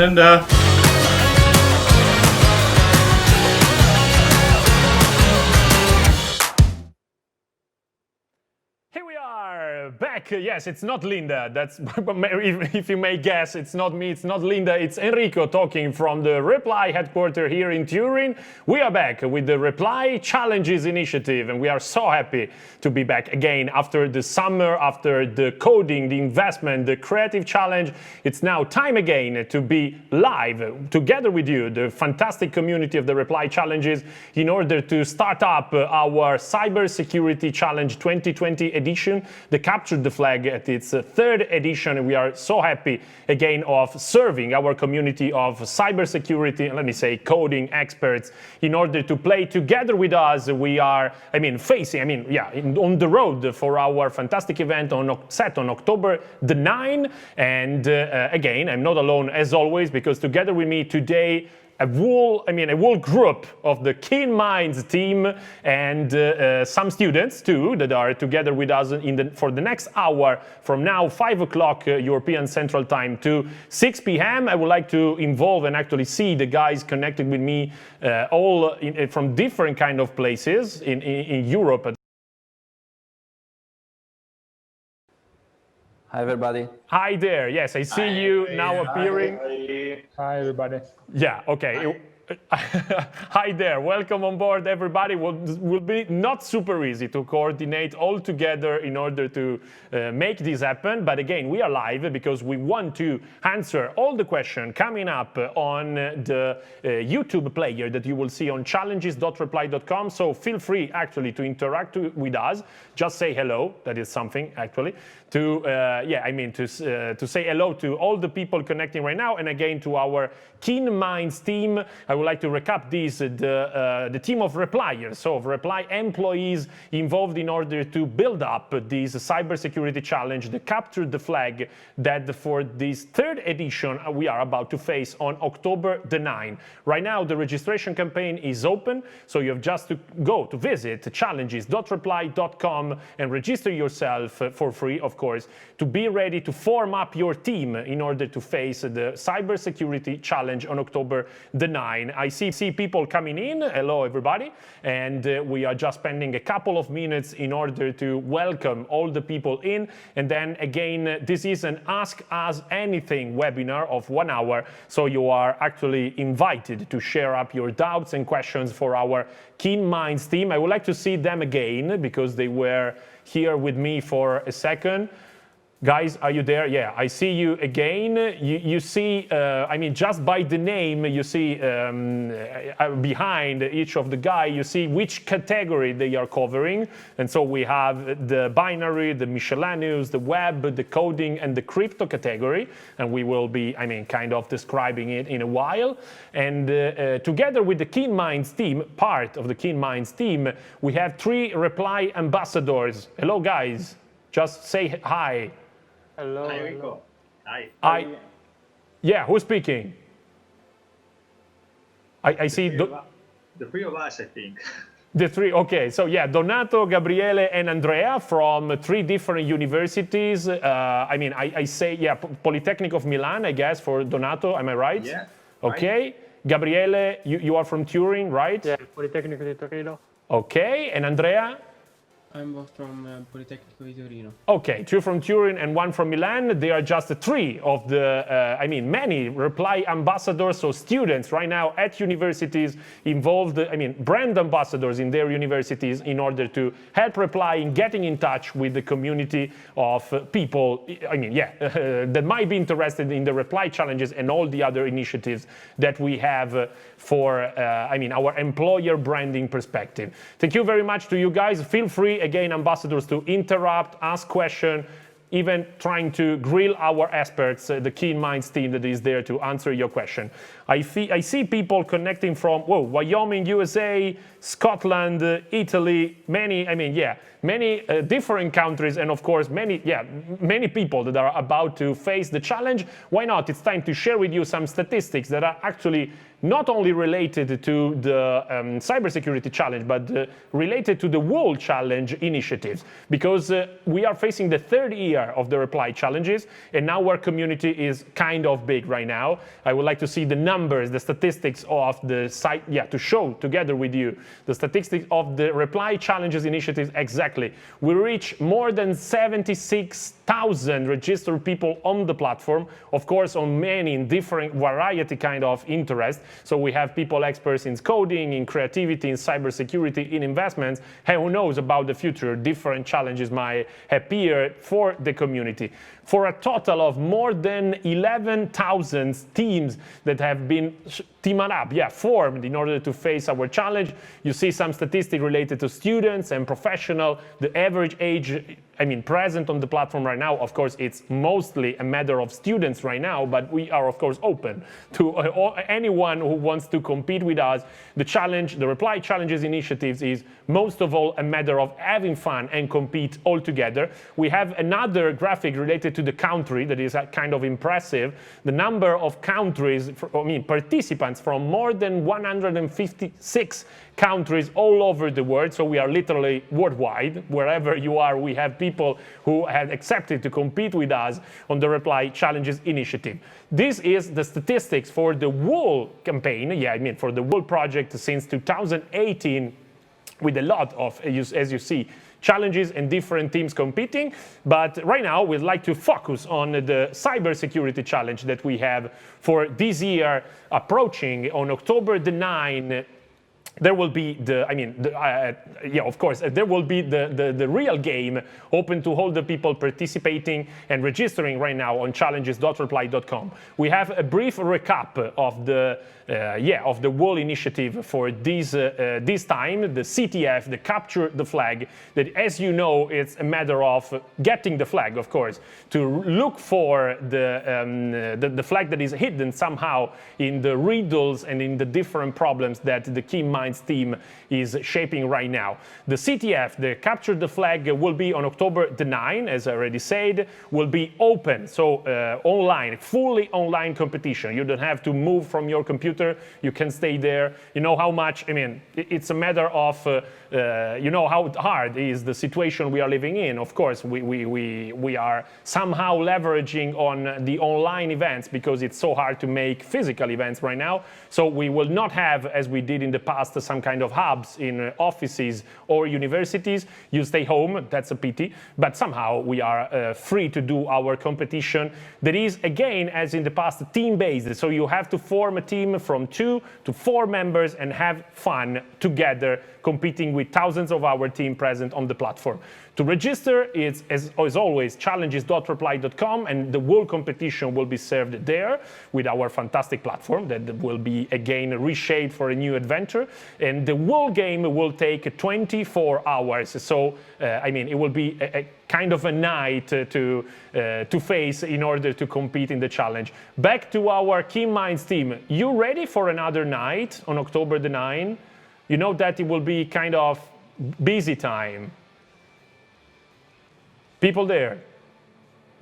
Linda. Here we are, back. Yes, it's not Linda. That's if you may guess, it's not me, it's not Linda, it's Enrico talking from the Reply headquarters here in Turin. We are back with the Reply Challenges initiative, and we are so happy to be back again after the summer, after the coding, the investment, the creative challenge. It's now time again to be live together with you, the fantastic community of the Reply Challenges, in order to start up our Cybersecurity Challenge 2020 edition, the Capture the Flag at its third edition. We are so happy again of serving our community of cybersecurity, let me say coding experts, in order to play together with us. We are, on the road for our fantastic event set on October the 9th. And again, I'm not alone as always, because together with me today, a whole group of the Keen Minds team and some students too that are together with us for the next hour from now 5 o'clock European Central Time to 6 p.m. I would like to involve and actually see the guys connected with me from different kind of places in Europe. Hi, everybody. Hi there. Yes, I see you now appearing. Hi, everybody. Yeah, okay. Hi there. Welcome on board, everybody. Will be not super easy to coordinate all together in order to make this happen. But again, we are live because we want to answer all the questions coming up on the YouTube player that you will see on challenges.reply.com. So feel free actually to interact with us. Just say hello. That is something actually to say hello to all the people connecting right now, and again to our Keen Minds team. I would like to recap this, the team of Repliers, so of Reply employees involved in order to build up this cybersecurity challenge, the Capture the Flag, that for this third edition we are about to face on October the 9th. Right now the registration campaign is open, so you have just to go to visit challenges.reply.com and register yourself for free, of course, to be ready to form up your team in order to face the cybersecurity challenge on October the 9th. I see people coming in. Hello, everybody. And we are just spending a couple of minutes in order to welcome all the people in. And then again, this is an Ask Us Anything webinar of 1 hour. So you are actually invited to share up your doubts and questions for our Keen Minds team. I would like to see them again because they were here with me for a second. Guys, are you there? Yeah, I see you again. You see, just by the name, you see behind each of the guy, you see which category they are covering. And so we have the binary, the miscellaneous, the web, the coding, and the crypto category. And we will be, kind of describing it in a while. And together with the Keen Minds team, part of the Keen Minds team, we have 3 Reply ambassadors. Hello, guys. Just say hi. Hello. Hi, Enrico. Hi. Yeah, who's speaking? I see the 3 of us, I think. the 3. Okay, so yeah, Donato, Gabriele, and Andrea from 3 different universities. I say, yeah, Polytechnic of Milan, I guess, for Donato. Am I right? Yeah. Okay. Right. Gabriele, you are from Turin, right? Yeah, Polytechnic di Torino. Okay, and Andrea? I'm from Politecnico di Torino. Okay, 2 from Turin and 1 from Milan. They are just 3 of the, many Reply ambassadors, so students right now at universities involved, brand ambassadors in their universities in order to help Reply in getting in touch with the community of people, that might be interested in the Reply challenges and all the other initiatives that we have for, our employer branding perspective. Thank you very much to you guys. Feel free, again, ambassadors, to interrupt, ask questions, even trying to grill our experts, the Keen Minds team that is there to answer your question. I see people connecting from Wyoming, USA, Scotland, Italy, many different countries, and of course many people that are about to face the challenge. Why not? It's time to share with you some statistics that are actually not only related to the cybersecurity challenge, but related to the World Challenge initiatives, because we are facing the third year of the reply challenges, and now our community is kind of big right now. I would like to see the numbers, the statistics of the site, to show together with you the statistics of the reply challenges initiatives exactly. We reach more than 76,000 registered people on the platform, of course on many different variety kind of interests. So we have people experts in coding, in creativity, in cybersecurity, in investments. Hey, who knows about the future? Different challenges might appear for the community. For a total of more than 11,000 teams that have been teamed up, formed in order to face our challenge. You see some statistics related to students and professional. The average age, present on the platform right now, of course, it's mostly a matter of students right now, but we are, of course, open to anyone who wants to compete with us. The challenge, the reply challenges initiatives is most of all a matter of having fun and compete all together. We have another graphic related to the country that is kind of impressive. The number of countries, participants from more than 156 countries all over the world. So we are literally worldwide. Wherever you are, we have people who have accepted to compete with us on the Reply Challenges initiative. This is the statistics for the whole campaign, for the whole project since 2018, with a lot of, as you see, challenges and different teams competing. But right now, we'd like to focus on the cybersecurity challenge that we have for this year approaching on October the 9th. There will be there will be the real game open to all the people participating and registering right now on challenges.reply.com. We have a brief recap of the whole initiative for this time, the CTF, the capture the flag, that, as you know, it's a matter of getting the flag, of course, to look for the flag that is hidden somehow in the riddles and in the different problems that the Keen Minds team is shaping right now. The CTF, the capture the flag, will be on October the 9th, as I already said, will be open, so online, fully online competition. You don't have to move from your computer, you can stay there. You know how much, it's a matter of, you know how hard is the situation we are living in. Of course, we are somehow leveraging on the online events because it's so hard to make physical events right now. So we will not have, as we did in the past, some kind of hubs in offices or universities. You stay home, that's a pity, but somehow we are free to do our competition. That is, again, as in the past, team-based. So you have to form a team from 2 to 4 members and have fun together, competing with thousands of our team present on the platform. To register, it's, as always, challenges.reply.com, and the whole competition will be served there with our fantastic platform that will be, again, reshaped for a new adventure. And the whole game will take 24 hours. So, it will be a kind of a night to face in order to compete in the challenge. Back to our Keen Minds team. You ready for another night on October the 9th? You know that it will be kind of busy time. People there?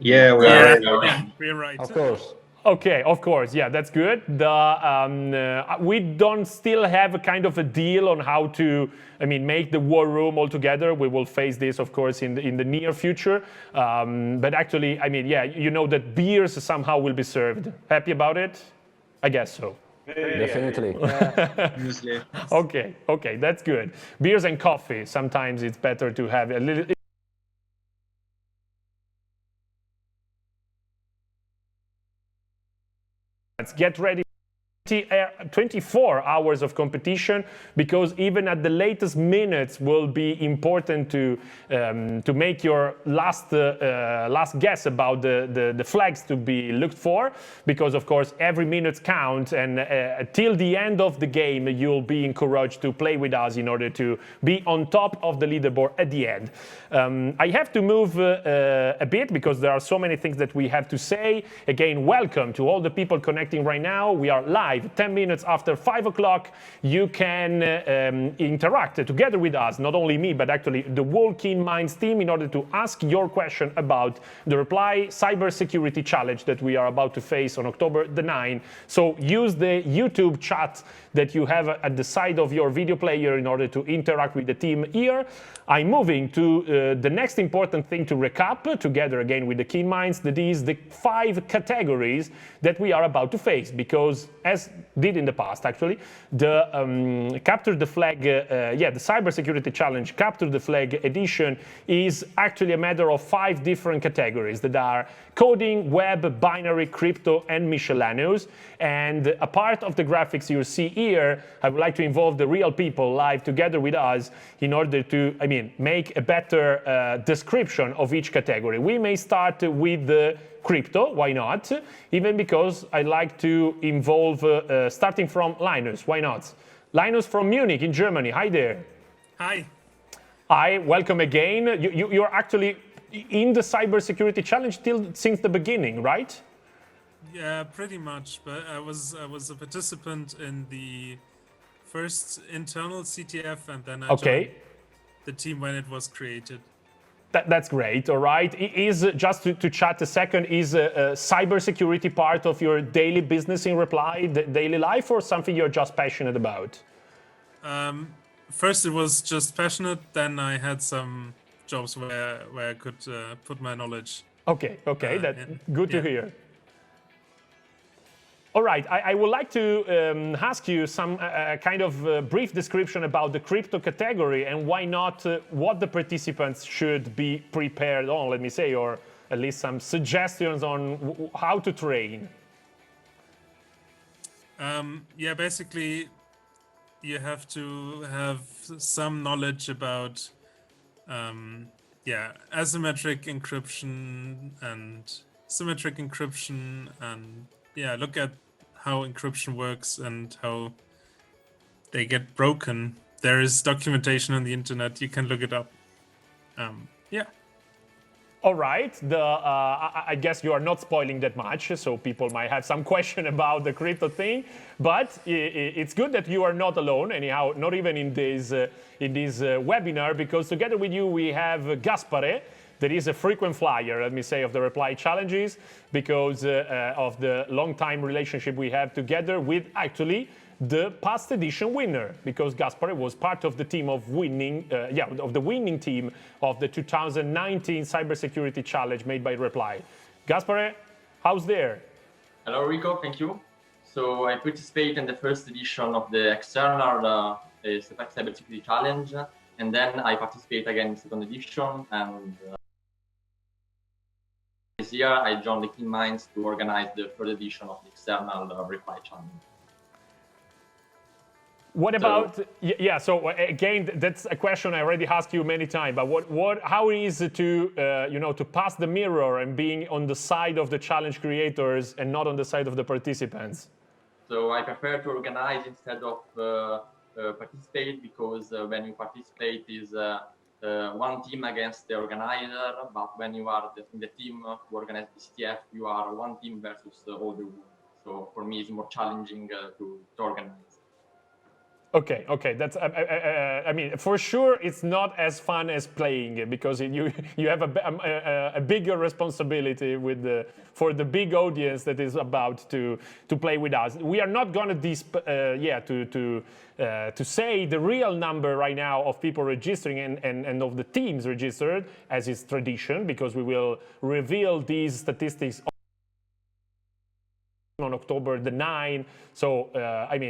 Yeah, we're right. Of course. Okay, of course, that's good. We don't still have a kind of a deal on how to, make the war room all together. We will face this, of course, in the near future. But actually, you know that beers somehow will be served. Happy about it? I guess so. Definitely. Okay, that's good. Beers and coffee. Sometimes it's better to have a little. Let's get ready. 24 hours of competition, because even at the latest minutes will be important to make your last guess about the flags to be looked for, because of course every minute counts, and till the end of the game you'll be encouraged to play with us in order to be on top of the leaderboard at the end. I have to move a bit because there are so many things that we have to say. Again, welcome to all the people connecting right now. We are live live 10 minutes after 5 o'clock. You can interact together with us, not only me, but actually the whole Keen Minds team, in order to ask your question about the Reply cybersecurity challenge that we are about to face on October the 9th. So use the YouTube chat that you have at the side of your video player in order to interact with the team here. I'm moving to the next important thing to recap together again with the Keen Minds, that is the 5 categories that we are about to face, because as did in the past actually, the Capture the Flag, the cybersecurity challenge Capture the Flag edition is actually a matter of 5 different categories that are coding, web, binary, crypto, and miscellaneous. And a part of the graphics you see here, I would like to involve the real people live together with us in order to, make a better description of each category. We may start with the crypto, why not? Even because I like to involve, starting from Linus, why not? Linus from Munich in Germany, hi there. Hi. Hi, welcome again. You're actually in the cybersecurity challenge since the beginning, right? Yeah, pretty much. But I was a participant in the first internal CTF, and then I joined the team when it was created. That's great. All right. Is just to chat a second. Is cybersecurity part of your daily business in Reply, daily life, or something you're just passionate about? First, it was just passionate. Then I had some jobs where I could put my knowledge. Okay. That's good to hear. All right, I would like to ask you some kind of brief description about the crypto category, and why not what the participants should be prepared on, let me say, or at least some suggestions on how to train. Basically, you have to have some knowledge about asymmetric encryption and symmetric encryption, and look at how encryption works and how they get broken. There is documentation on the internet. You can look it up. All right. I guess you are not spoiling that much, so people might have some question about the crypto thing. But it's good that you are not alone, anyhow, not even in this webinar, because together with you we have Gaspare, that is a frequent flyer, let me say, of the Reply challenges, because of the long-time relationship we have together with actually the past edition winner, because Gaspare was part of the team of winning, of the winning team of the 2019 cybersecurity challenge made by Reply. Gaspare, how's there? Hello, Rico. Thank you. So I participated in the first edition of the external cybersecurity challenge, and then I participate again in the second edition, and this year I joined the Keen Minds to organize the third edition of the external Reply challenge. What about, so again, that's a question I already asked you many times, but how is it to, to pass the mirror and being on the side of the challenge creators and not on the side of the participants? So I prefer to organize instead of participate, because when you participate is one team against the organizer, but when you are in the team who organize the CTF, you are one team versus all the world. So for me, it's more challenging to organize. Okay, that's, for sure it's not as fun as playing, because you have a bigger responsibility for the big audience that is about to play with us. We are not going to say the real number right now of people registering and of the teams registered, as is tradition, because we will reveal these statistics on October the 9th. So,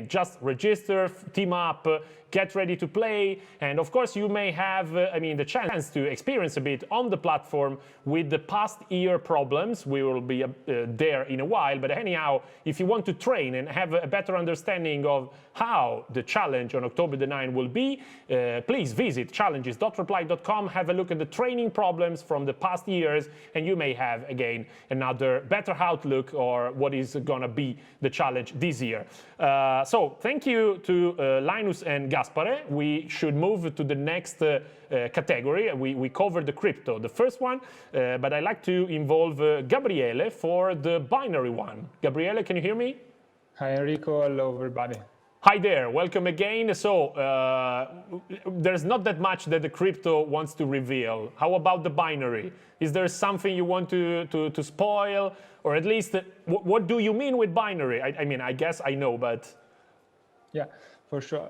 just register, team up, get ready to play. And of course, you may have, the chance to experience a bit on the platform with the past year problems. We will be there in a while. But anyhow, if you want to train and have a better understanding of how the challenge on October the 9th will be, please visit challenges.reply.com, have a look at the training problems from the past years, and you may have, again, another better outlook or what is going to be the challenge this year. So thank you to Linus and Gaspare. We should move to the next category. We covered the crypto, the first one, but I'd like to involve Gabriele for the binary one. Gabriele, can you hear me? Hi, Enrico. Hello, everybody. Hi there, welcome again. So there's not that much that the crypto wants to reveal. How about the binary? Is there something you want to spoil? Or at least, what do you mean with binary? I mean, I guess I know, but... Yeah, for sure.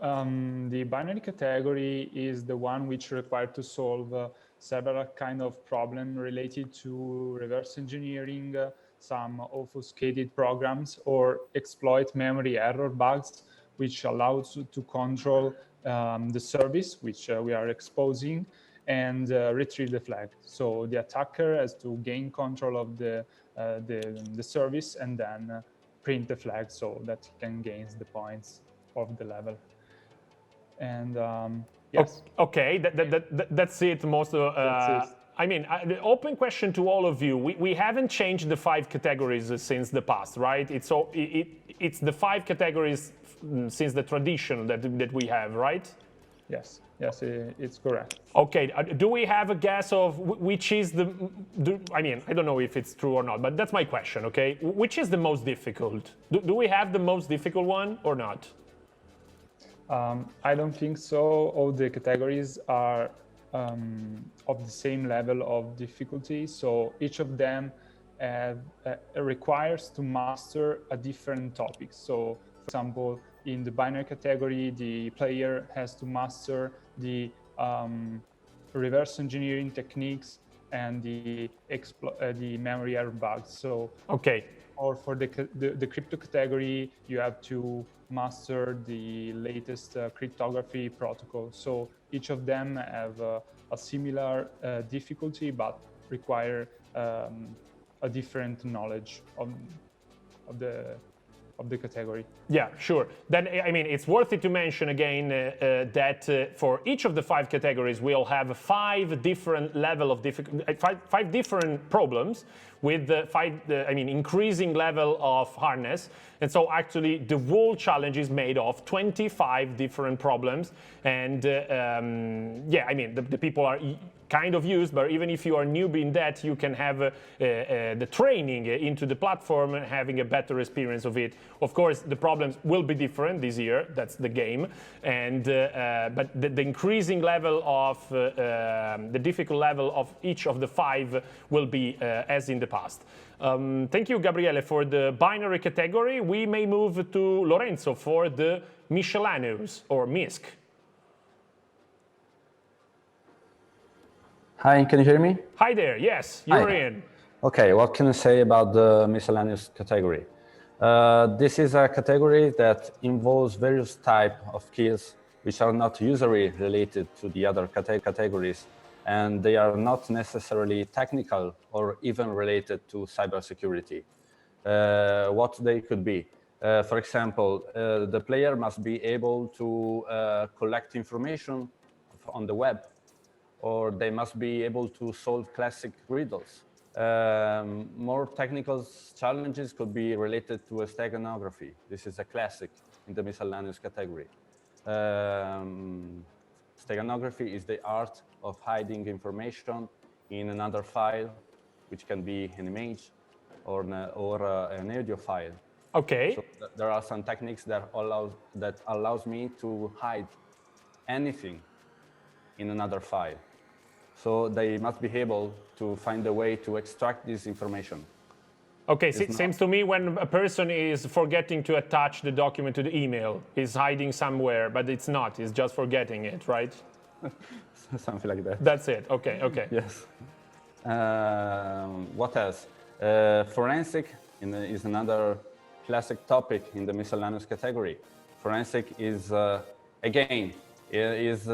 The binary category is the one which required to solve several kind of problem related to reverse engineering, some obfuscated programs, or exploit memory error bugs, which allows to control the service which we are exposing and retrieve the flag. So the attacker has to gain control of the service and then print the flag so that he can gain the points of the level. And yes. Okay, that's it. That's it. I mean, the open question to all of you. We haven't changed the 5 categories since the past, right? It's the 5 categories since the tradition that we have, right? Yes, it's correct. Okay, do we have a guess of which is I mean, I don't know if it's true or not, but that's my question, okay? Which is the most difficult? Do we have the most difficult one or not? I don't think so. All the categories are of the same level of difficulty, so each of them requires to master a different topic. So, for example, in the binary category, the player has to master the reverse engineering techniques and the memory error bugs. So, okay. Or for the crypto category, you have to master the latest cryptography protocol. So each of them have a similar difficulty, but require a different knowledge of the category. Yeah, sure. Then, I mean, it's worth it to mention again that for each of the 5 categories, we'll have 5 different level of five different problems with increasing level of hardness. And so actually the whole challenge is made of 25 different problems. And yeah, I mean, the people are kind of used, but even if you are newbie in that, you can have the training into the platform and having a better experience of it. Of course, the problems will be different this year. That's the game. And but the increasing level of the difficult level of each of the 5 will be as in the past. Thank you, Gabriele, for the binary category. We may move to Lorenzo for the miscellaneous or MISC. Hi, can you hear me? Hi there, yes, you're in. Okay, what can I say about the miscellaneous category? This is a category that involves various types of skills which are not usually related to the other categories, and they are not necessarily technical or even related to cybersecurity. What they could be. For example, the player must be able to collect information on the web, or they must be able to solve classic riddles. More technical challenges could be related to a steganography. This is a classic in the miscellaneous category. Steganography is the art of hiding information in another file, which can be an image or an audio file. Okay. So there are some techniques that allows me to hide anything in another file. So they must be able to find a way to extract this information. Okay, so it seems to me when a person is forgetting to attach the document to the email, he's hiding somewhere, but it's not, he's just forgetting it, right? Something like that. That's it, okay, okay. Yes. What else? Forensic is another classic topic in the miscellaneous category. Forensic is, again, is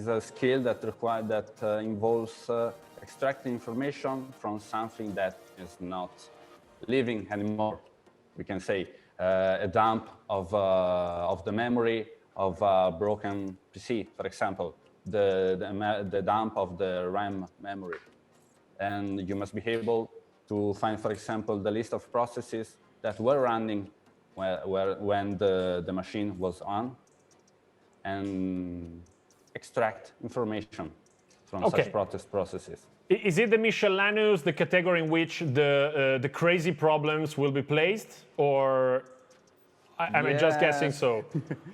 a skill that involves extracting information from something that is not living anymore. We can say a dump of the memory of a broken PC, for example, the dump of the RAM memory. And you must be able to find, for example, the list of processes that were running when the machine was on, and extract information from such processes. Is it the miscellaneous, the category in which the crazy problems will be placed, or am I just guessing so?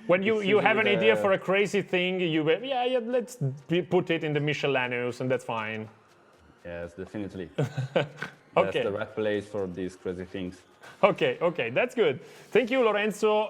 When you have an idea for a crazy thing, yeah, let's put it in the miscellaneous, and that's fine. Yes, definitely. Okay. That's the right place for these crazy things. Okay, that's good. Thank you, Lorenzo.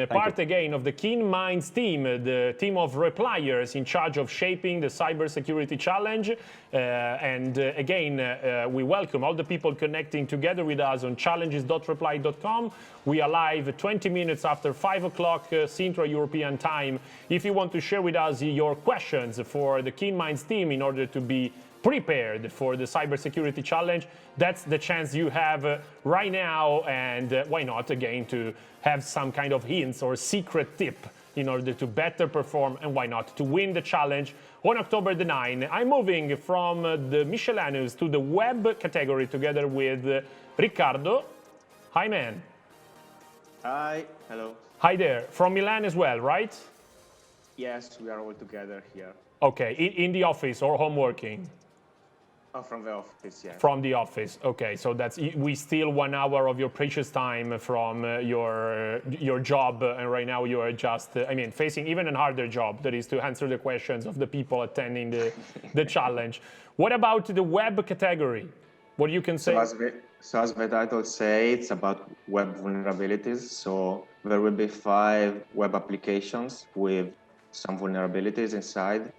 Part you. again of the Keen Minds team, the team of repliers in charge of shaping the cybersecurity challenge. Again, we welcome all the people connecting together with us on challenges.reply.com. We are live 20 minutes after 5 o'clock Central European time. If you want to share with us your questions for the Keen Minds team in order to be prepared for the cybersecurity challenge, that's the chance you have right now, and why not again to have some kind of hints or secret tip in order to better perform, and why not to win the challenge on October the 9th. I'm moving from the miscellaneous to the web category together with Riccardo. Hi, man. Hi, hello. Hi there. From Milan as well, right? Yes, we are all together here. Okay, in the office or home working? Oh, from the office, yes. From the office. Okay, so we steal 1 hour of your precious time from your job, and right now you are just, facing even a harder job, that is to answer the questions of the people attending the challenge. What about the web category? What you can say? So as the title says, it's about web vulnerabilities. So there will be 5 web applications with some vulnerabilities inside.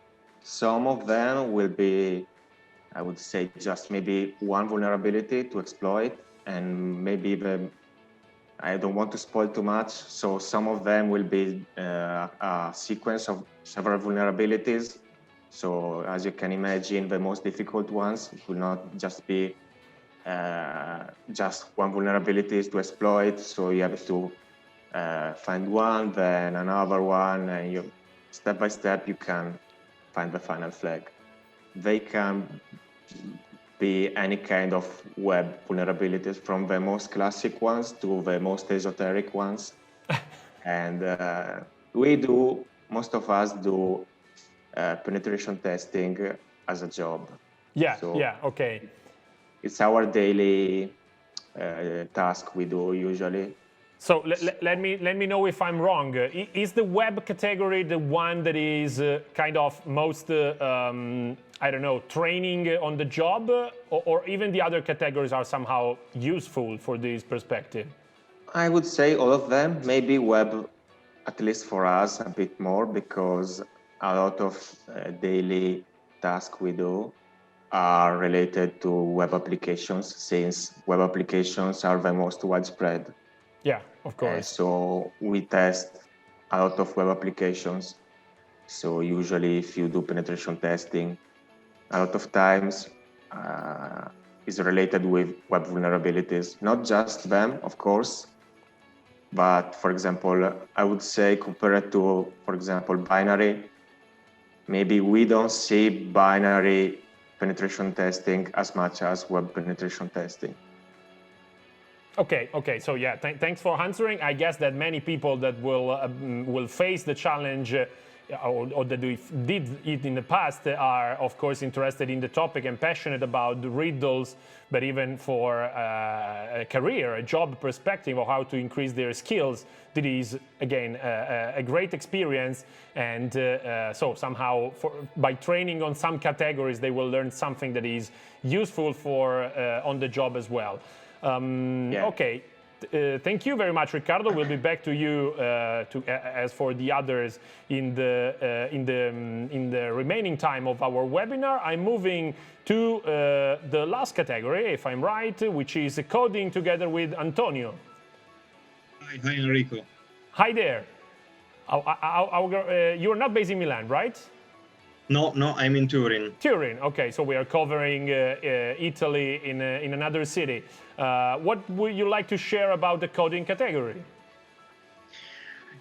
Some of them will be, I would say, just maybe one vulnerability to exploit, and maybe even, I don't want to spoil too much, so some of them will be a sequence of several vulnerabilities. So as you can imagine, the most difficult ones will not just be just one vulnerability to exploit, so you have to find one, then another one, and you step by step you can find the final flag. They can be any kind of web vulnerabilities, from the most classic ones to the most esoteric ones. And most of us do penetration testing as a job. Yeah, So yeah, okay. It's our daily task we do usually. So let me know if I'm wrong. Is the web category the one that is kind of most, I don't know, training on the job, or even the other categories are somehow useful for this perspective? I would say all of them, maybe web, at least for us, a bit more, because a lot of daily tasks we do are related to web applications, since web applications are the most widespread. Yeah, of course. So we test a lot of web applications. So usually if you do penetration testing, a lot of times is related with web vulnerabilities, not just them, of course, but for example, I would say compared to, for example, binary, maybe we don't see binary penetration testing as much as web penetration testing. Okay. So yeah, thanks for answering. I guess that many people that will face the challenge or that did it in the past are, of course, interested in the topic and passionate about the riddles, but even for a career, a job perspective, or how to increase their skills. That is, again, a great experience. And so somehow, by training on some categories, they will learn something that is useful for on the job as well. Yeah. Okay, thank you very much, Riccardo. We'll be back to you as for the others in the remaining time of our webinar. I'm moving to the last category, if I'm right, which is coding together with Antonio. Hi, Enrico. Hi there. You're not based in Milan, right? No, I'm in Turin. Turin, okay, so we are covering Italy in another city. What would you like to share about the coding category?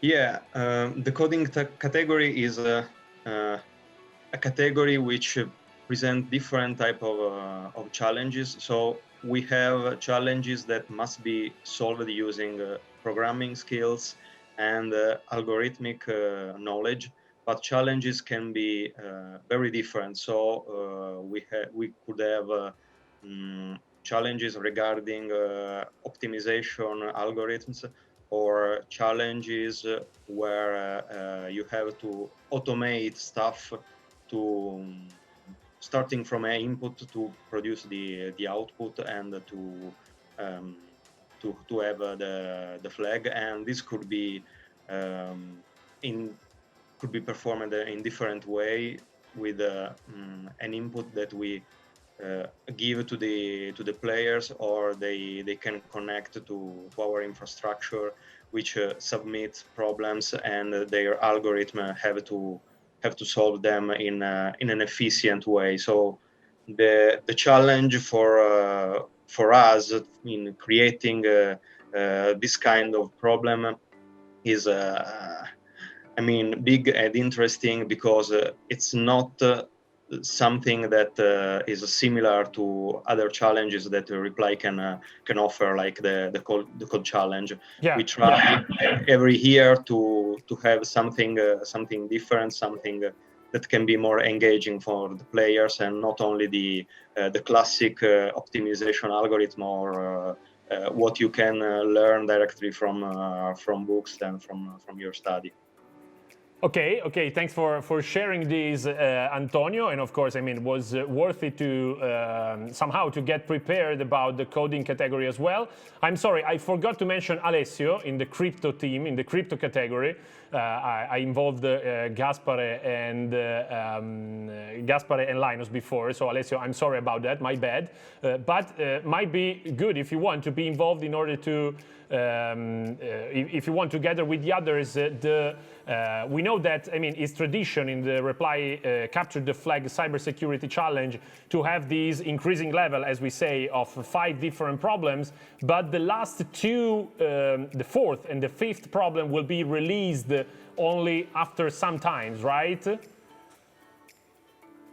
Yeah, the coding category is a category which present different type of challenges. So we have challenges that must be solved using programming skills and algorithmic knowledge. but challenges can be very different. So we could have challenges regarding optimization algorithms, or challenges where you have to automate stuff to starting from an input to produce the output and to have the flag, and this could be could be performed in different way with an input that we give to the players, or they can connect to our infrastructure, which submits problems, and their algorithm have to solve them in an efficient way. So the challenge for us in creating this kind of problem is I mean, big and interesting, because it's not something that is similar to other challenges that Reply can offer, like the code challenge. Yeah. We try every year to have something different, something that can be more engaging for the players, and not only the classic optimization algorithm, or what you can learn directly from books and from your study. Okay, thanks for sharing these, Antonio. And of course, I mean, it was worth it to somehow to get prepared about the coding category as well. I'm sorry, I forgot to mention Alessio in the crypto team, in the crypto category. I involved Gaspare and Linus before, so Alessio, I'm sorry about that, my bad. But might be good if you want to be involved in order to, if you want together with the others, we know that, I mean, it's tradition in the Reply Capture the Flag cybersecurity challenge to have these increasing level, as we say, of 5 different problems, but the last 2, the 4th and the 5th problem will be released only after some times, right?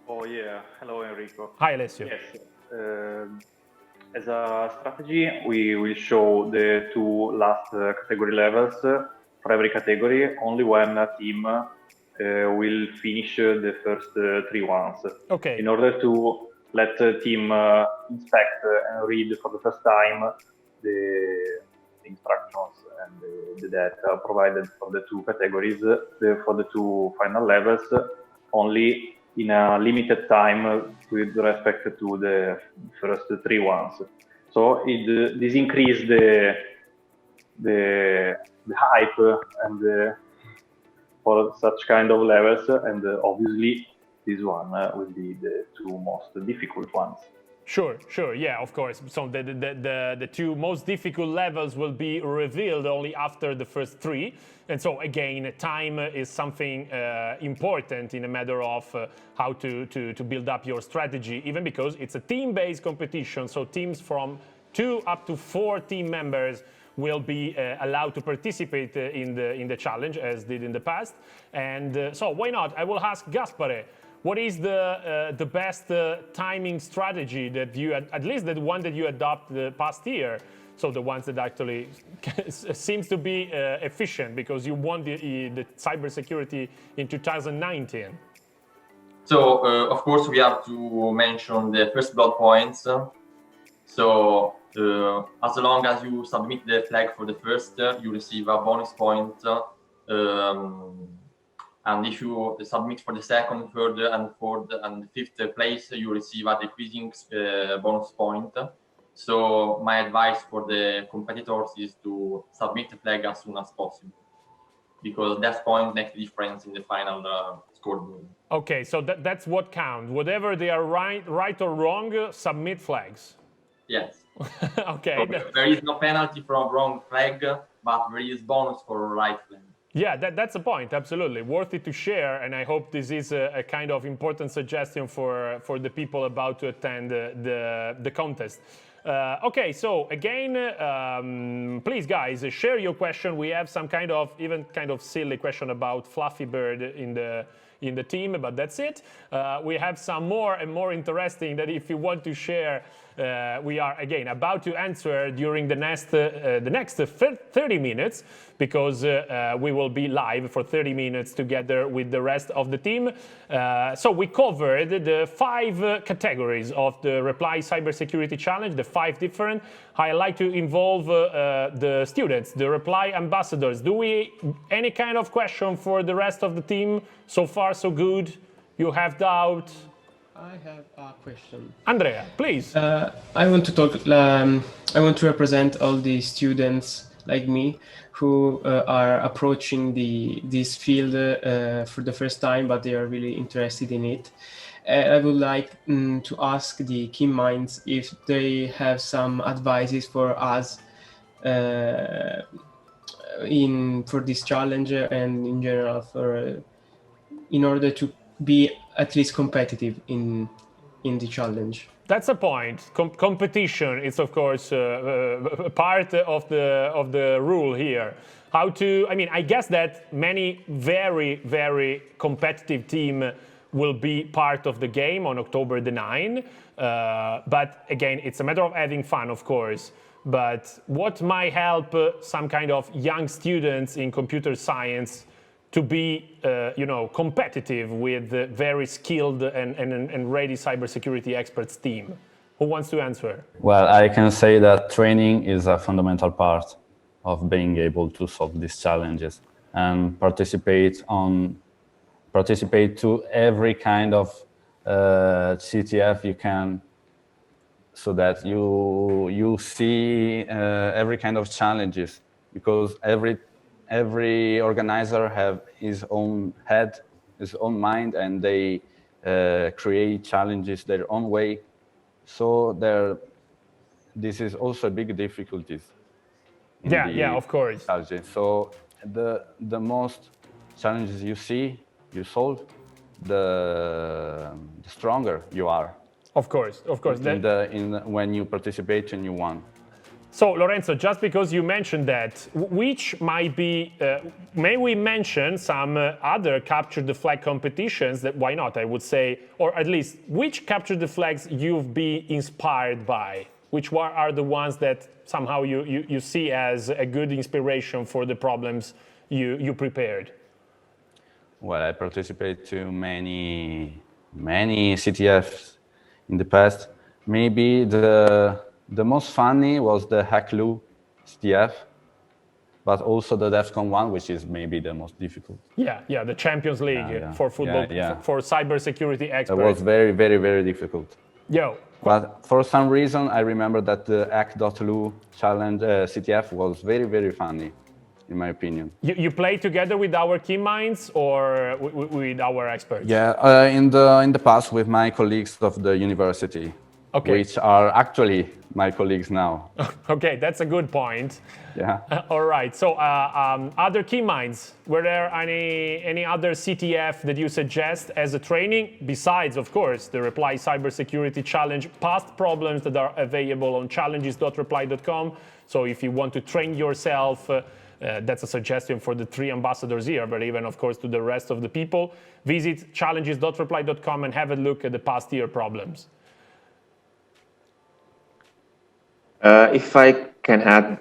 Oh yeah, hello Enrico. Hi Alessio. Yes, as a strategy, we will show the 2 last category levels for every category only when a team will finish the first 3 ones. Okay. In order to let the team inspect and read for the first time the instructions and the data provided for the 2 categories, for the 2 final levels, only in a limited time with respect to the first 3 ones. So this increased the hype and for such kind of levels, and obviously this one will be the 2 most difficult ones. Sure, yeah, of course. So the 2 most difficult levels will be revealed only after the first 3. And so again, time is something important in a matter of how to build up your strategy, even because it's a team-based competition. So teams from 2 up to 4 team members will be allowed to participate in the challenge, as did in the past. And so why not? I will ask Gaspare. What is the best timing strategy that you, at least the one that you adopted the past year? So the ones that actually seems to be efficient, because you won the cybersecurity in 2019. So of course we have to mention the first blood points. So as long as you submit the flag for the first, you receive a bonus point. And if you submit for the second, third, and fourth, and fifth place, you receive a decreasing bonus point. So my advice for the competitors is to submit the flag as soon as possible, because that point makes the difference in the final scoreboard. Okay, so that's what counts. Whatever they are right or wrong, submit flags. Yes. Okay. So there is no penalty from wrong flag, but there is bonus for right flag. Yeah, that's the point, absolutely. Worth it to share, and I hope this is a kind of important suggestion for the people about to attend the contest. Okay, so again, please guys, share your question. We have some kind of, even kind of silly question about Fluffy Bird in in the team, but that's it. We have some more and more interesting that if you want to share, we are again about to answer during the next 30 minutes, because we will be live for 30 minutes together with the rest of the team. So we covered the 5 categories of the Reply Cybersecurity Challenge, the 5 different. I like to involve the students, the Reply ambassadors. Do we any kind of question for the rest of the team? So far, so good. You have doubt? I have a question. Andrea, please. I want to talk. I want to represent all the students like me who are approaching this field for the first time, but they are really interested in it. I would like to ask the keen minds if they have some advices for us for this challenge and in general in order to be at least competitive in the challenge. That's a point. Competition is, of course, part of the rule here. How to? I mean, I guess that many very, very competitive team will be part of the game on October the 9th. But again, it's a matter of having fun, of course. But what might help some kind of young students in computer science to be, competitive with the very skilled and ready cybersecurity experts team? Who wants to answer? Well, I can say that training is a fundamental part of being able to solve these challenges and participate to every kind of CTF you can, so that you see every kind of challenges, because every organizer have his own head, his own mind, and they create challenges their own way. So this is also a big difficulties. Yeah, of course. Challenges. So the most challenges you see, you solve, the stronger you are. Of course. When you participate and you won. So, Lorenzo, just because you mentioned that, which might be, may we mention some other capture the flag competitions that, why not, I would say, or at least which capture the flags you've been inspired by? Which are the ones that somehow you see as a good inspiration for the problems you prepared? Well, I participated to many CTFs in the past. Maybe the most funny was the Hacklu CTF, but also the DEFCON 1, which is maybe the most difficult. Yeah, the Champions League for football, for cybersecurity experts. It was very, very, very difficult. But for some reason, I remember that the Hack.lu challenge CTF was very, very funny, in my opinion. You play together with our key minds or with our experts? Yeah, in the past with my colleagues of the university. Okay. Which are actually my colleagues now. Okay, that's a good point. Yeah. All right. So, other key minds. Were there any other CTF that you suggest as a training besides, of course, the Reply Cybersecurity Challenge past problems that are available on challenges.reply.com? So, if you want to train yourself, that's a suggestion for the 3 ambassadors here, but even, of course, to the rest of the people, visit challenges.reply.com and have a look at the past year problems. If I can add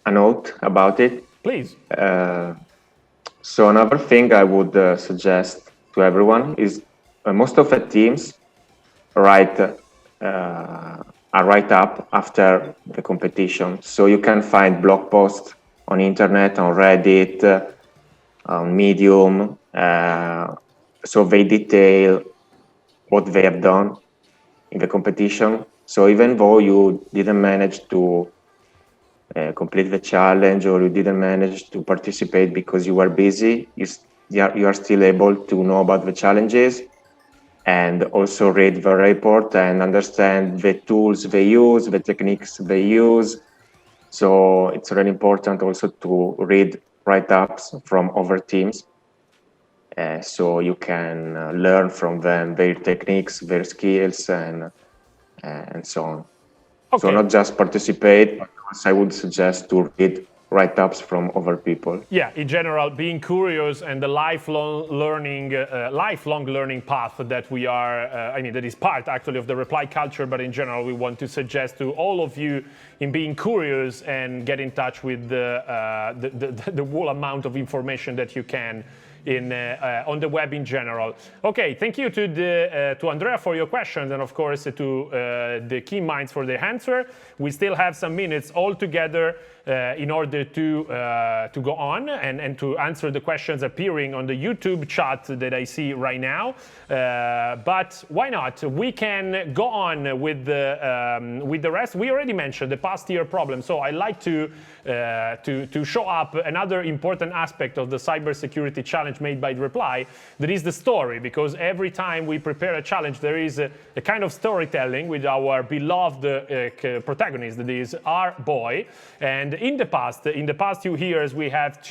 a note about it. Please. So another thing I would suggest to everyone is most of the teams write a write-up after the competition. So you can find blog posts on internet, on Reddit, on Medium. So they detail what they have done in the competition. So even though you didn't manage to complete the challenge, or you didn't manage to participate because you were busy, you are still able to know about the challenges and also read the report and understand the tools they use, the techniques they use. So it's really important also to read write-ups from other teams, so you can learn from them their techniques, their skills, and so on. Okay. So not just participate, but also I would suggest to read write-ups from other people. Yeah, in general, being curious and the lifelong learning path that we are, that is part actually of the reply culture, but in general, we want to suggest to all of you in being curious and get in touch with the whole amount of information that you can on the web in general. Okay, thank you to Andrea for your questions, and of course to the Keen Minds for the answer. We still have some minutes all together in order to go on and to answer the questions appearing on the YouTube chat that I see right now. But why not? We can go on with the rest. We already mentioned the past year problem, so I like to show up another important aspect of the cybersecurity challenge made by the reply. That is the story, because every time we prepare a challenge, there is a kind of storytelling with our beloved protagonist, that is our boy. And in the past few years, we have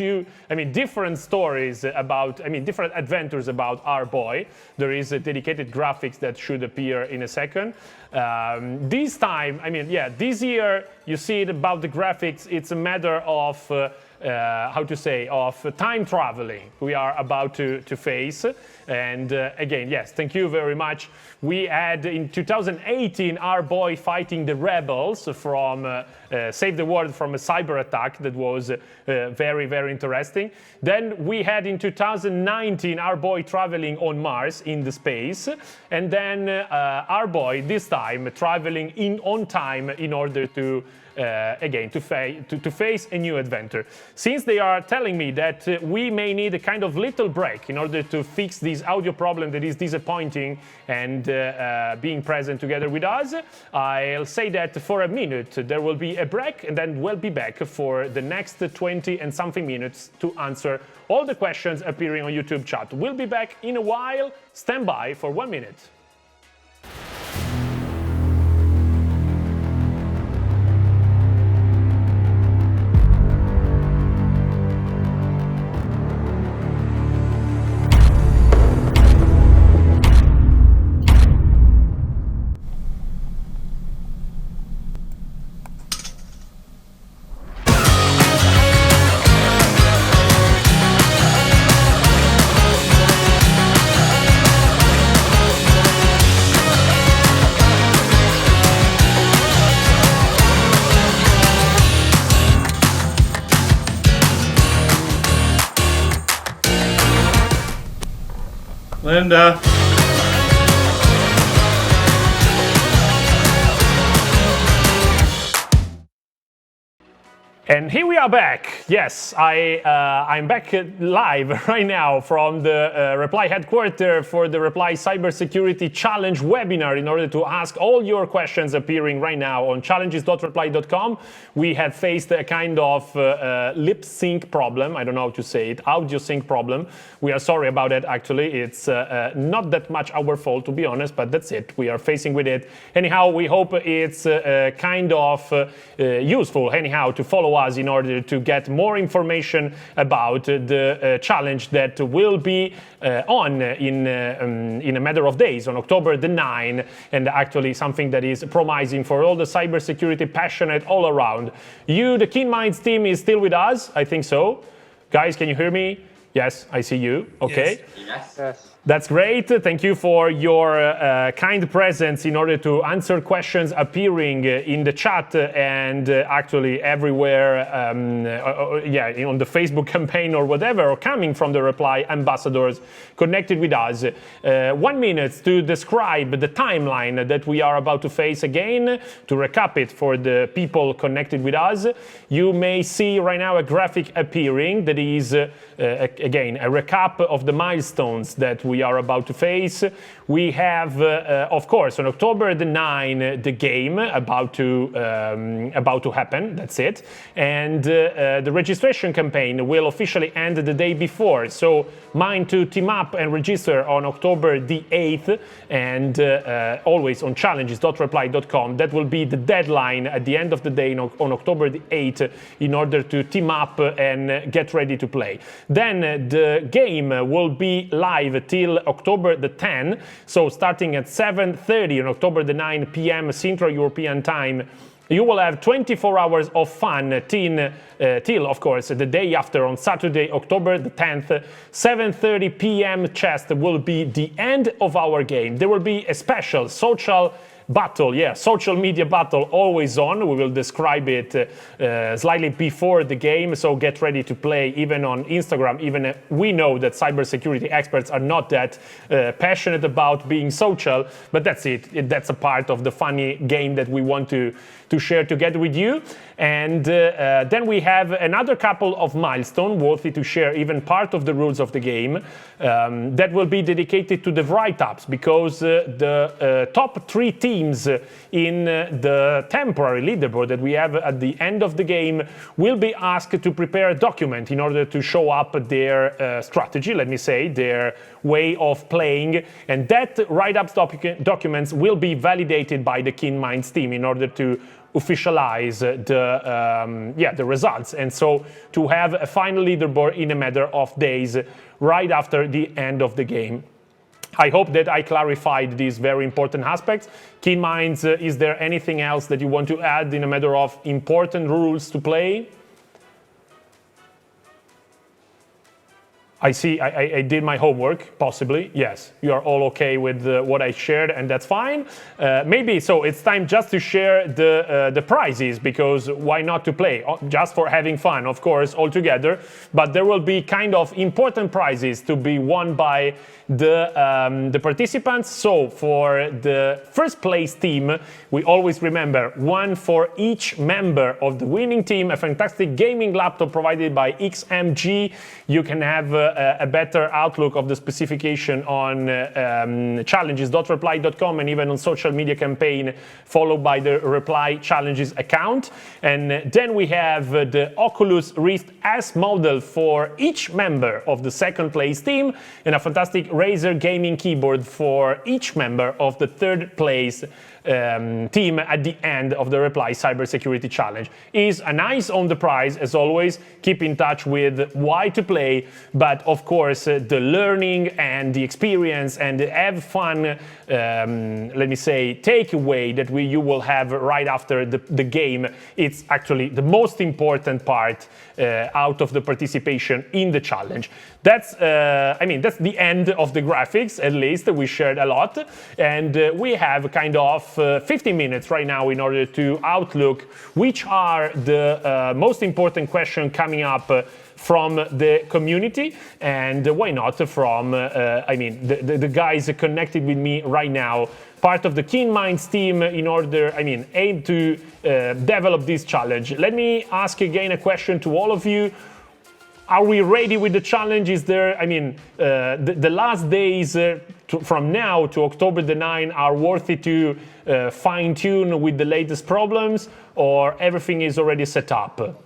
different stories about, different adventures about our boy. There is a dedicated graphics that should appear in a second. This time, this year, you see it about the graphics. It's a matter of of time traveling we are about to face. And again, yes, thank you very much. We had in 2018 our boy fighting the rebels from save the world from a cyber attack that was very, very interesting. Then we had in 2019 our boy traveling on Mars in the space, and then our boy this time traveling on time in order to to face a new adventure. Since they are telling me that we may need a kind of little break in order to fix this audio problem that is disappointing and being present together with us, I'll say that for a minute there will be a break, and then we'll be back for the next 20 and something minutes to answer all the questions appearing on YouTube chat. We'll be back in a while. Stand by for 1 minute. Linda. And here we are back. Yes, I'm back live right now from the Reply headquarters for the Reply Cybersecurity Challenge webinar in order to ask all your questions appearing right now on challenges.reply.com. We have faced a kind of lip sync problem. I don't know how to say it, audio sync problem. We are sorry about it, actually. It's not that much our fault, to be honest, but that's it. We are facing with it. Anyhow, we hope it's kind of useful, anyhow, to follow us in order to get more information about the challenge that will be on in a matter of days, on October the 9th, and actually something that is promising for all the cybersecurity passionate all around. You, the Keen Minds team, is still with us? I think so. Guys, can you hear me? Yes, I see you. Okay. Yes. That's great. Thank you for your kind presence in order to answer questions appearing in the chat and actually everywhere, on the Facebook campaign or whatever, or coming from the Reply ambassadors connected with us. 1 minute to describe the timeline that we are about to face again. To recap it for the people connected with us, you may see right now a graphic appearing that is, again, a recap of the milestones that we are about to face. We have, of course, on October the 9th, the game about to happen. That's it. And the registration campaign will officially end the day before. So mind to team up and register on October the 8th, and always on challenges.reply.com. That will be the deadline at the end of the day on October the 8th in order to team up and get ready to play. Then the game will be live till October the 10th. So starting at 7:30 on October the 9 p.m. Central European Time, you will have 24 hours of fun till, of course, the day after on Saturday, October the 10th, 7:30 p.m. chess will be the end of our game. There will be a special social battle, social media battle always on. We will describe it slightly before the game, so get ready to play even on Instagram. Even we know that cybersecurity experts are not that passionate about being social, but that's it. That's a part of the funny game that we want to share together with you. And then we have another couple of milestones worthy to share, even part of the rules of the game, that will be dedicated to the write-ups, because the top 3 teams in the temporary leaderboard that we have at the end of the game will be asked to prepare a document in order to show up their strategy, let me say, their way of playing, and that write-ups documents will be validated by the Keen Minds team in order to officialize the results, and so to have a final leaderboard in a matter of days right after the end of the game. I hope that I clarified these very important aspects. Keen Minds, is there anything else that you want to add in a matter of important rules to play? I see, I did my homework, possibly. Yes, you are all okay with what I shared, and that's fine. Maybe, so it's time just to share the prizes, because why not to play? Just for having fun, of course, all together. But there will be kind of important prizes to be won by the participants. So for the first place team, we always remember one for each member of the winning team, a fantastic gaming laptop provided by XMG. You can have a better outlook of the specification on challenges.reply.com and even on social media campaign followed by the Reply Challenges account. And then we have the Oculus Rift S model for each member of the second place team, and a fantastic Razer gaming keyboard for each member of the third place team at the end of the Reply Cybersecurity Challenge. Is an eyes on the prize, as always. Keep in touch with why to play, but of course the learning and the experience and the have fun, let me say, takeaway that you will have right after the game, it's actually the most important part out of the participation in the challenge. That's, that's the end of the graphics, at least. We shared a lot, and we have kind of 50 minutes right now in order to outlook which are the most important questions coming up from the community, and why not from, the guys connected with me right now, part of the Keen Minds team, in order, aim to develop this challenge. Let me ask again a question to all of you. Are we ready with the challenge? Is there, the last days from now to October the 9th are worthy to fine tune with the latest problems, or everything is already set up?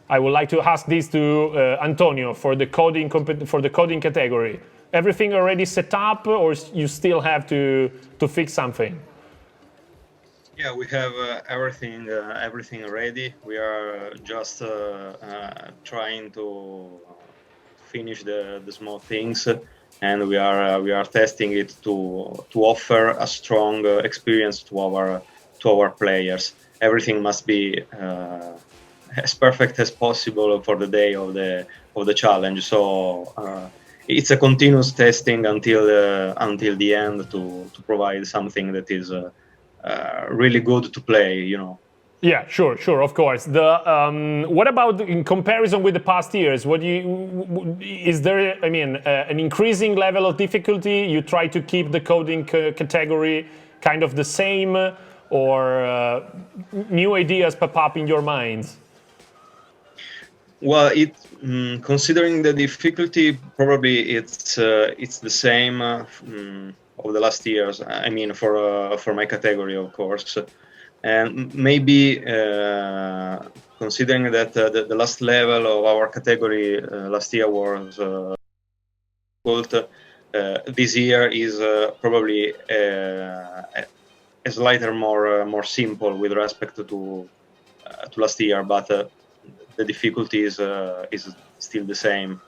I would like to ask this to Antonio for the coding category. Everything already set up, or you still have to fix something? Yeah, we have everything ready. We are just trying to finish the small things, and we are testing it to offer a strong experience to our players. Everything must be as perfect as possible for the day of the challenge. So it's a continuous testing until the end to provide something that is really good to play, Yeah, sure, of course. What about in comparison with the past years? Is there, an increasing level of difficulty? You try to keep the coding category kind of the same, or new ideas pop up in your minds? Well, considering the difficulty, probably it's the same over the last years. For my category, of course, and maybe considering that the last level of our category last year was difficult, this year is probably a slightly more simple with respect to last year, but the difficulty is still the same.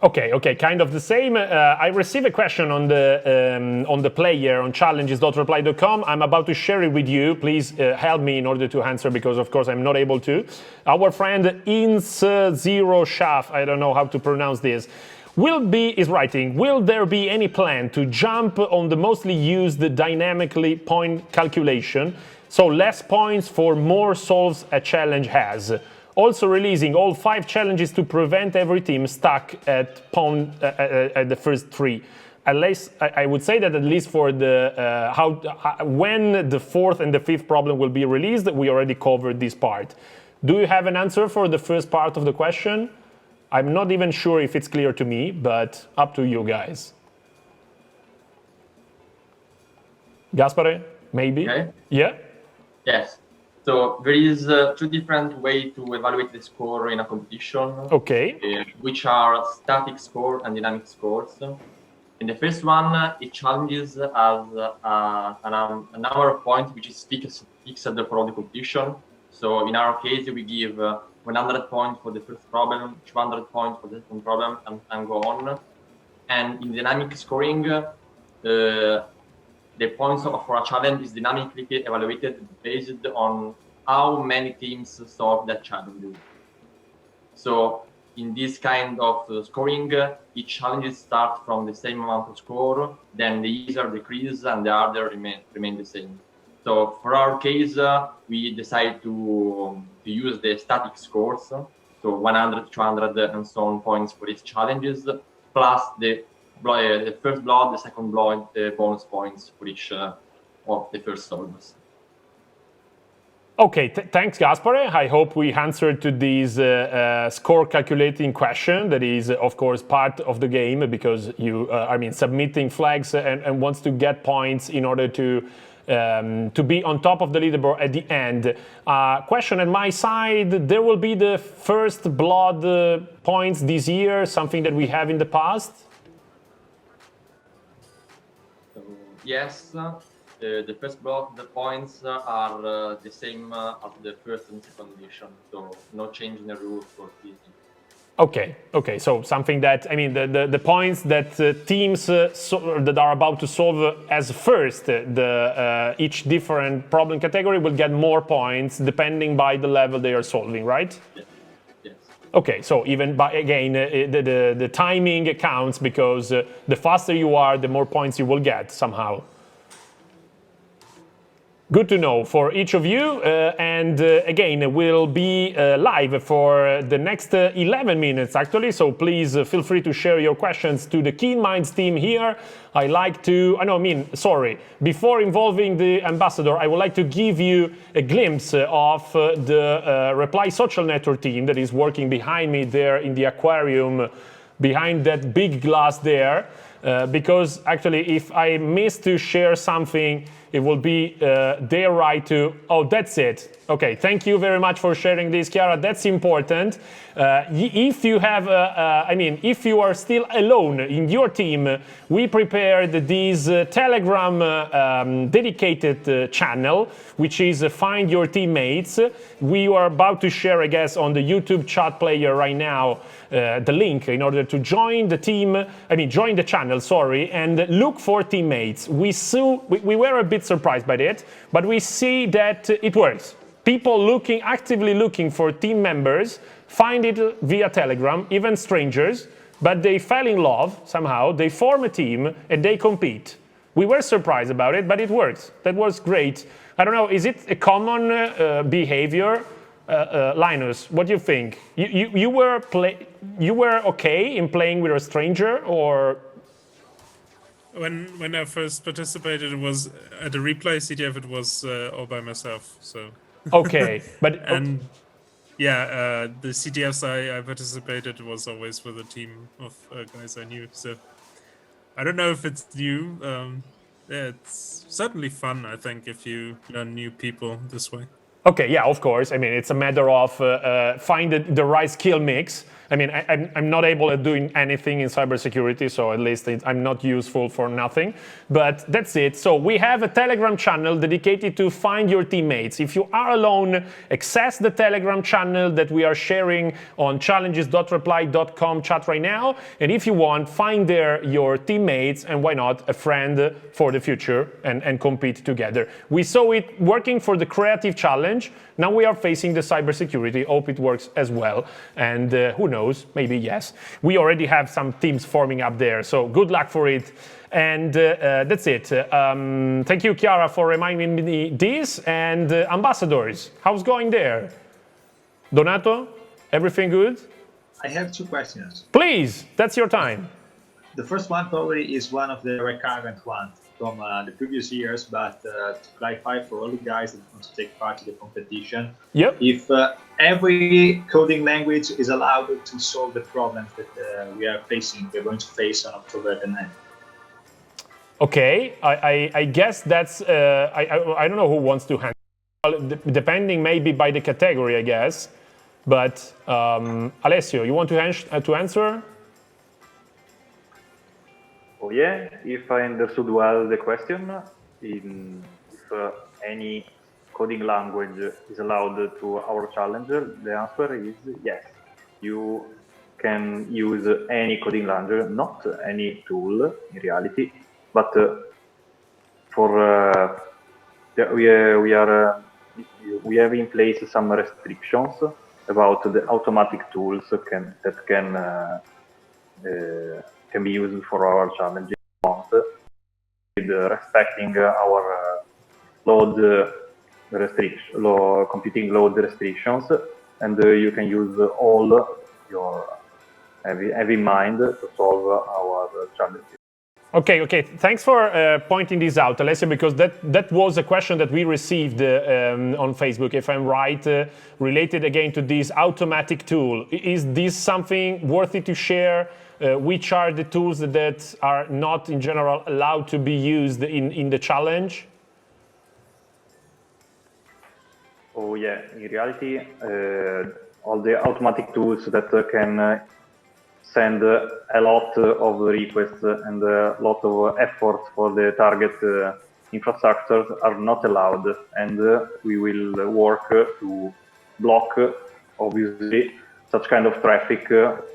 Okay, kind of the same. I received a question on the player on challenges.reply.com. I'm about to share it with you. Please help me in order to answer, because of course I'm not able to. Our friend Ins0 Shaf, I don't know how to pronounce this, is writing, will there be any plan to jump on the mostly used dynamically point calculation, so less points for more solves a challenge has? Also releasing all 5 challenges to prevent every team stuck at the first 3. At least I would say that at least for the when the 4th and the 5th problem will be released, we already covered this part. Do you have an answer for the first part of the question? I'm not even sure if it's clear to me, but up to you guys. Gaspare, maybe? Okay. Yeah? Yes. So there is 2 different ways to evaluate the score in a competition. Okay. Which are static score and dynamic scores. In the first one, it challenges as a number of points which is fixed for all the competition. So in our case, we give 100 points for the first problem, 200 points for the second problem, and go on. And in dynamic scoring, the points for a challenge is dynamically evaluated based on how many teams solve that challenge. So in this kind of scoring, each challenge starts from the same amount of score, then the easier decrease and the harder remain the same. So for our case, we decide to use the static scores, so 100, 200, and so on points for each challenges, plus the first blood, the second blood, the bonus points for each of the first solves. Okay, thanks, Gaspare. I hope we answered to this score calculating question that is, of course, part of the game, because you, submitting flags and wants to get points in order to be on top of the leaderboard at the end. Question at my side, there will be the first blood points this year, something that we have in the past? Yes, the first block, the points are the same as the first and second edition, so no change in the rules for this. Okay, so something that, the points that teams that are about to solve as first, each different problem category will get more points depending by the level they are solving, right? Yes. Okay, so even by, again, the timing counts, because the faster you are, the more points you will get somehow. Good to know for each of you, and again, we'll be live for the next 11 minutes actually, so please feel free to share your questions to the Keen Minds team here. Before involving the ambassador, I would like to give you a glimpse of the Reply Social Network team that is working behind me there in the aquarium, behind that big glass there, because actually if I miss to share something, it will be their right to, oh, that's it. Okay, thank you very much for sharing this, Chiara. That's important. If you have, if you are still alone in your team, we prepared this Telegram dedicated channel, which is Find Your Teammates. We are about to share, I guess, on the YouTube chat player right now, the link in order to join the team, join the channel, and look for teammates. We were a bit surprised by it, but we see that it works. People actively looking for team members, find it via Telegram, even strangers, but they fell in love somehow, they form a team, and they compete. We were surprised about it, but it works. That was great. I don't know, is it a common behavior? Linus, what do you think? You were okay in playing with a stranger, or? When I first participated, it was at a replay CTF. It was all by myself. So. Okay, but and yeah, the CTFs I participated was always with a team of guys I knew. So I don't know if it's new. It's certainly fun, I think, if you learn new people this way. Okay, yeah, of course. It's a matter of find the right skill mix. I mean, I'm not able at doing anything in cybersecurity, so at least I'm not useful for nothing. But that's it. So we have a Telegram channel dedicated to find your teammates. If you are alone, access the Telegram channel that we are sharing on challenges.reply.com chat right now. And if you want, find there your teammates and why not a friend for the future and compete together. We saw it working for the creative challenge. Now we are facing the cybersecurity. Hope it works as well. And who knows, maybe yes. We already have some teams forming up there, so good luck for it. And that's it. Thank you, Chiara, for reminding me this. And ambassadors, how's going there? Donato, everything good? I have 2 questions. Please, that's your time. The first one probably is one of the recurrent ones from the previous years, but to clarify for all the guys that want to take part in the competition, yep. If every coding language is allowed to solve the problems that we're going to face on October the 9th. Okay, I guess that's, I don't know who wants to handle, depending maybe by the category, I guess. But Alessio, you want to answer? Oh yeah, if I understood well the question, if any coding language is allowed to our challenge, the answer is yes. You can use any coding language, not any tool in reality, but we have in place some restrictions about the automatic tools that can be used for our challenges, with respecting our computing load restrictions, and you can use all your have in mind to solve our challenges. Okay. Thanks for pointing this out, Alessio, because that was a question that we received on Facebook, if I'm right, related again to this automatic tool. Is this something worthy to share? Which are the tools that are not in general allowed to be used in the challenge? Oh yeah, in reality, all the automatic tools that can send a lot of requests and a lot of effort for the target infrastructure are not allowed, and we will work to block, obviously, such kind of traffic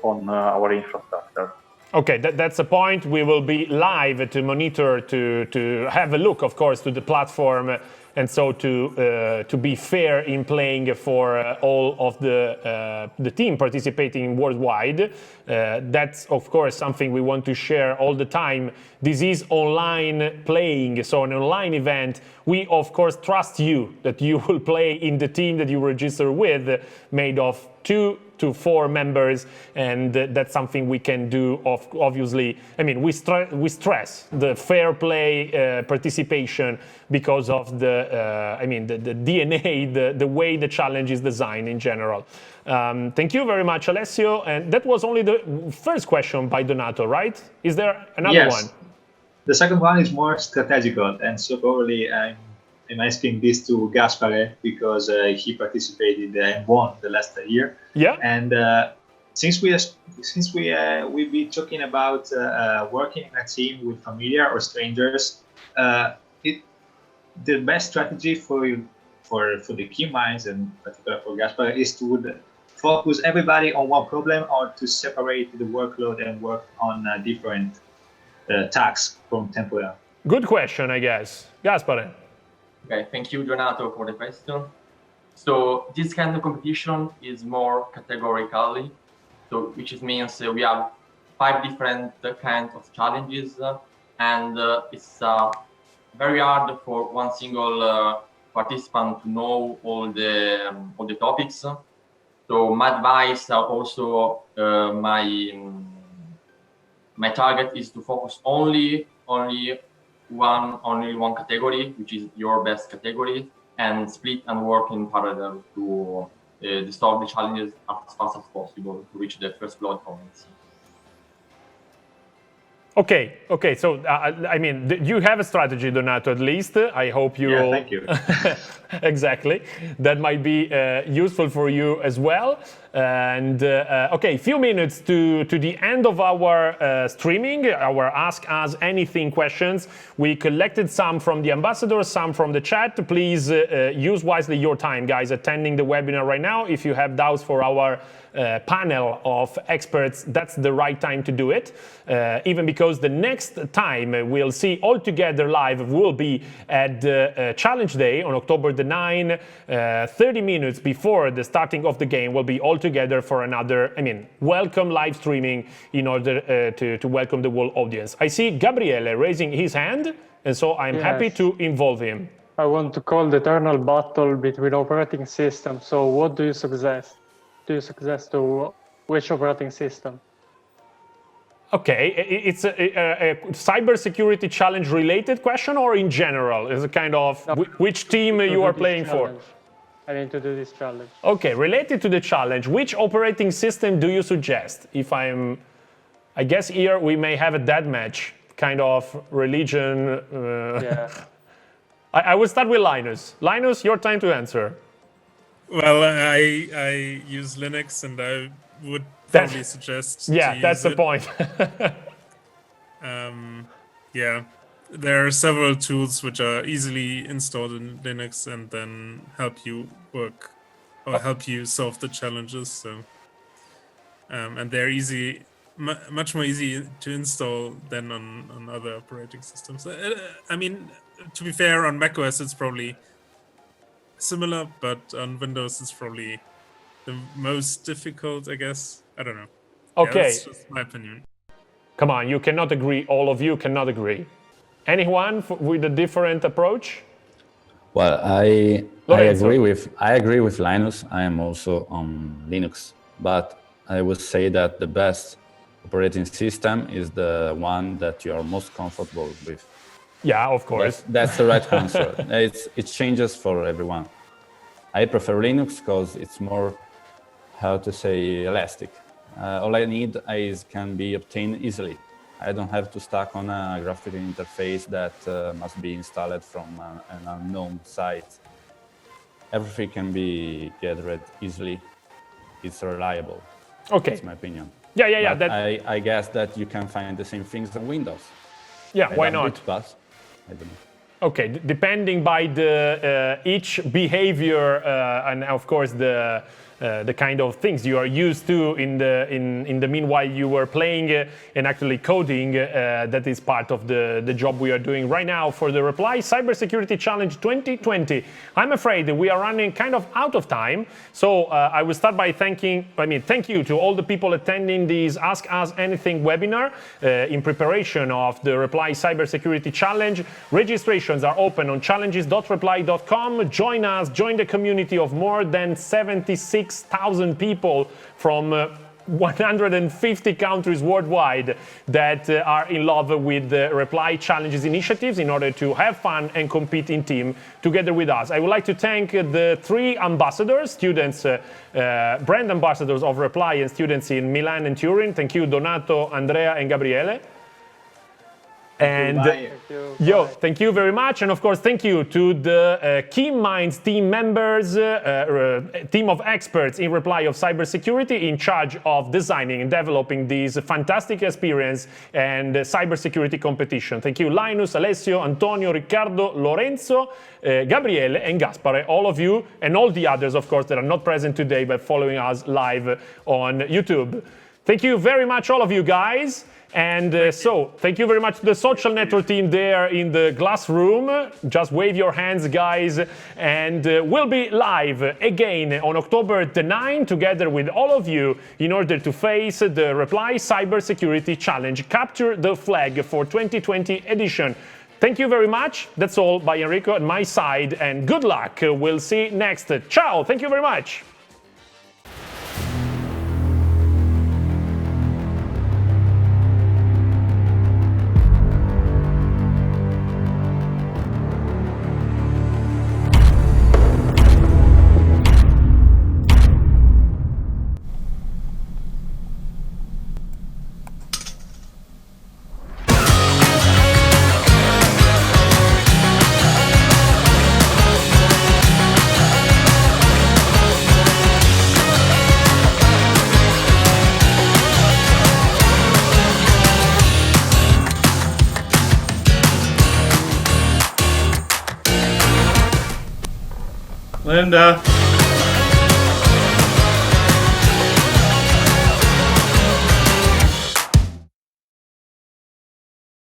on our infrastructure. Okay, that's a point. We will be live to monitor, to have a look, of course, to the platform, and so to be fair in playing for all of the team participating worldwide. That's, of course, something we want to share all the time. This is online playing, so an online event. We, of course, trust you that you will play in the team that you register with, made of 2 to 4 members, and that's something we can do. Obviously, I mean, we stress the fair play participation because of the DNA, the way the challenge is designed in general. Thank you very much, Alessio. And that was only the first question by Donato, right? Is there another one? The second one is more strategical, and so probably I'm asking this to Gaspare because he participated and won the last year. Yeah. And since we've been talking about working in a team with familiar or strangers, the best strategy for the key minds, and particularly for Gaspare, is to focus everybody on one problem, or to separate the workload and work on different tasks from temporary. Good question, I guess. Gaspare. Okay, thank you, Donato, for the question. So this kind of competition is more categorically, so which means we have 5 different kinds of challenges, and it's very hard for one single participant to know all the topics. So my advice, also my target is to focus only one category, which is your best category, and split and work in parallel to solve the challenges as fast as possible to reach the first blood points. Okay. So I mean, you have a strategy, Donato. At least I hope you. Yeah, thank you. Exactly. That might be useful for you as well. And okay, few minutes to the end of our streaming, our Ask Us Anything questions. We collected some from the ambassadors, some from the chat. Please use wisely your time, guys, attending the webinar right now. If you have doubts for our panel of experts, that's the right time to do it. Even because the next time we'll see all together live will be at the Challenge Day on October the 9th, 30 minutes before the starting of the game. We'll be all together for another, welcome live streaming in order to welcome the whole audience. I see Gabriele raising his hand, and so I'm happy to involve him. I want to call the eternal battle between operating systems. So what do you suggest? Do you suggest to which operating system? Okay, it's a cybersecurity challenge related question, or in general? Is it kind of which team you are playing for? I need to do this challenge. Okay, related to the challenge, which operating system do you suggest? I guess here we may have a dead match, kind of religion. Yeah. I will start with Linus. Linus, your time to answer. Well, I use Linux, and I would probably suggest. Yeah, that's the point. Yeah, there are several tools which are easily installed in Linux and then help you work or help you solve the challenges. So, and they're much more easy to install than on other operating systems. I mean, to be fair, on macOS it's probably similar, but on Windows it's probably the most difficult, I guess. I don't know. Okay. Yeah, that's just my opinion. Come on, you cannot agree. All of you cannot agree. Anyone with a different approach? Well, I agree with Linus. I am also on Linux, but I would say that the best operating system is the one that you are most comfortable with. Yeah, of course. That's the right answer. It changes for everyone. I prefer Linux because it's more, how to say, elastic. All I need can be obtained easily. I don't have to stack on a graphical interface that must be installed from an unknown site. Everything can be gathered easily. It's reliable. Okay. That's my opinion. Yeah. But I guess that you can find the same things on Windows. Yeah, why not? But I don't know. Okay, depending by the each behavior and of course the kind of things you are used to in the meanwhile you were playing and actually coding, that is part of the job we are doing right now for the Reply Cybersecurity Challenge 2020. I'm afraid that we are running kind of out of time, so I will start by thank you to all the people attending this Ask Us Anything webinar in preparation of the Reply Cybersecurity Challenge. Registrations are open on challenges.reply.com. Join us, join the community of more than 76,000 people from 150 countries worldwide that are in love with the Reply Challenges initiatives in order to have fun and compete in team together with us. I would like to thank the three ambassadors, students, brand ambassadors of Reply and students in Milan and Turin. Thank you, Donato, Andrea, and Gabriele. And thank you very much. And of course, thank you to the Key Minds team members, team of experts in Reply of cybersecurity in charge of designing and developing this fantastic experience and cybersecurity competition. Thank you, Linus, Alessio, Antonio, Riccardo, Lorenzo, Gabriele, and Gaspare, all of you, and all the others, of course, that are not present today but following us live on YouTube. Thank you very much, all of you guys. And so, thank you very much to the social network team there in the glass room. Just wave your hands, guys. And we'll be live again on October the 9th, together with all of you, in order to face the Reply Cybersecurity Challenge. Capture the flag for 2020 edition. Thank you very much. That's all by Enrico on my side. And good luck. We'll see you next. Ciao. Thank you very much. Linda.